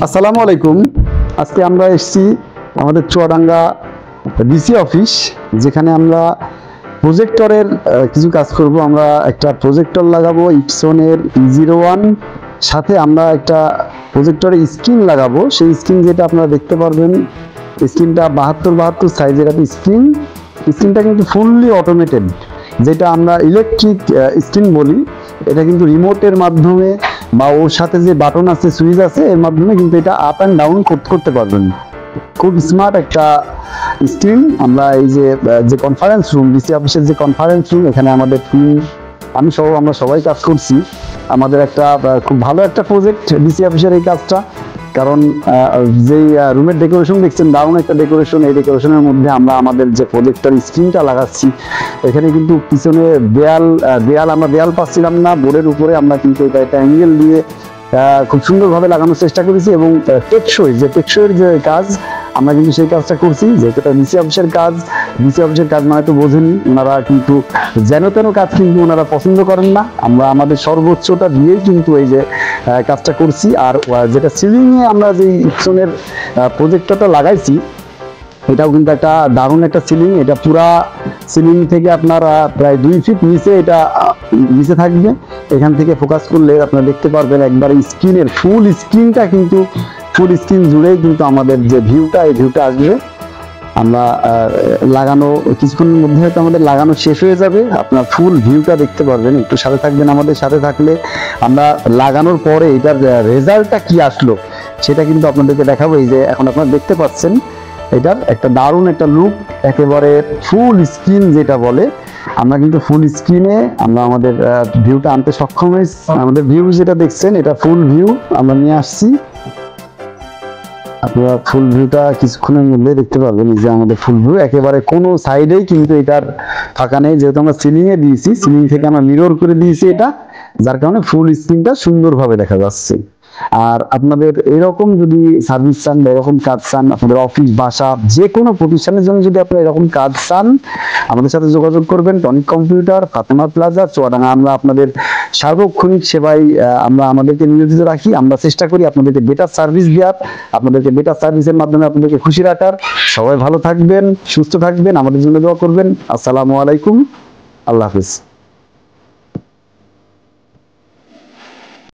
আসসালামু আলাইকুম। আজকে আমরা এসেছি আমাদের চুয়াডাঙ্গা ডিসি অফিস, যেখানে আমরা প্রজেক্টরের কিছু কাজ করব। আমরা একটা প্রজেক্টর লাগাবো ইপসনের E01, সাথে আমরা একটা প্রজেক্টরের স্ক্রিন লাগাবো। সেই স্ক্রিন যেটা আপনারা দেখতে পারবেন, স্ক্রিনটা 72 সাইজের একটা স্ক্রিন। স্ক্রিনটা কিন্তু ফুললি অটোমেটেড, যেটা আমরা ইলেকট্রিক স্ক্রিন বলি। এটা কিন্তু রিমোটের মাধ্যমে বা ওর সাথে যে বাটন আছে, সুইচ আছে, এর মাধ্যমে কিন্তু এটা আপ অ্যান্ড ডাউন করতে পারবেন। খুব স্মার্ট একটা স্ক্রিন। আমরা এই যে কনফারেন্স রুম, ডিসি অফিসের যে কনফারেন্স রুম, এখানে আমাদের টিম, আমরা সবাই কাজ করছি। আমাদের একটা খুব ভালো একটা প্রজেক্ট ডিসি অফিসের এই কাজটা। কারণ যেই রুমের ডেকোরেশন দেখছেন, দারুণ একটা ডেকোরেশন। এই ডেকোরেশনের মধ্যে আমরা আমাদের যে প্রজেক্টর স্ক্রিনটা লাগাচ্ছি, এখানে কিন্তু পিছনে দেয়াল পাচ্ছিলাম না, বোর্ডের উপরে আমরা কিন্তু এটা একটা অ্যাঙ্গেল দিয়ে খুব সুন্দরভাবে লাগানোর চেষ্টা করেছি। এবং টেকসইয়ের যে কাজ, আমরা কিন্তু সেই কাজটা করছি। যেহেতু এটা ডিসি অফিসের কাজ মানে তো বোঝেনি, ওনারা কিন্তু যেন তেন কাজ কিন্তু ওনারা পছন্দ করেন না। আমরা আমাদের সর্বোচ্চটা দিয়েই কিন্তু এই যে কাজটা করছি। আর যেটা সিলিংয়ে আমরা যে ইপসনের প্রজেক্টরটা লাগাইছি, এটাও কিন্তু একটা দারুণ একটা সিলিং। এটা পুরা সিলিং থেকে আপনার প্রায় 2 ফিট নিচে থাকবে। এখান থেকে ফোকাস করলে আপনারা দেখতে পারবেন একবার স্ক্রিনের ফুল স্ক্রিন জুড়েই কিন্তু আমাদের যে ভিউটা, এই ভিউটা আসবে। আমরা লাগানো কিছুক্ষণের মধ্যে হয়তো আমাদের লাগানো শেষ হয়ে যাবে। আপনার ফুল ভিউটা দেখতে পারবেন। একটু সাথে থাকবেন, আমাদের সাথে থাকলে আমরা লাগানোর পরে এটার রেজাল্টটা কি আসলো সেটা কিন্তু আপনাদেরকে দেখাবো। এই যে এখন আপনারা দেখতে পাচ্ছেন, এটার একটা দারুণ একটা লুক, একেবারে ফুল স্ক্রিন যেটা বলে। আমরা কিন্তু ফুল স্ক্রিনে আমরা আমাদের ভিউটা আনতে সক্ষম হয়েছি। আমাদের ভিউ যেটা দেখছেন, এটা ফুল ভিউ আমরা নিয়ে আসছি। আপনারা ফুল ভিউটা কিছুক্ষণের মধ্যে দেখতে পারবেন। যে আমাদের ফুল ভিউ একেবারে কোনো সাইডেই কিন্তু এটার ফাঁকা নেই, যেহেতু আমরা সিলিং এ দিয়েছি, সিলিং থেকে আমরা মিরর করে দিয়েছি এটা, যার কারণে ফুল স্ক্রিনটা সুন্দরভাবে দেখা যাচ্ছে। আর আপনাদের এরকম যদি সার্ভিস চান বা এরকম কাজ চান, আপনাদের অফিস, বাসা, যে কোনো প্রতিষ্ঠানের জন্য যদি আপনারা এরকম কাজ চান, আমাদের সাথে যোগাযোগ করবেন। Tonic computer, Fatema plaza, Chuadanga. আমরা আপনাদের সার্বক্ষণিক সেবায় আমরা আমাদেরকে নিয়োজিত রাখি। আমরা চেষ্টা করি আপনাদেরকে বেটার সার্ভিস দেওয়ার, আপনাদেরকে বেটার সার্ভিসের মাধ্যমে আপনাদেরকে খুশি রাখার। সবাই ভালো থাকবেন, সুস্থ থাকবেন, আমাদের জন্য দোয়া করবেন। আসসালামু আলাইকুম, আল্লাহ হাফিজ।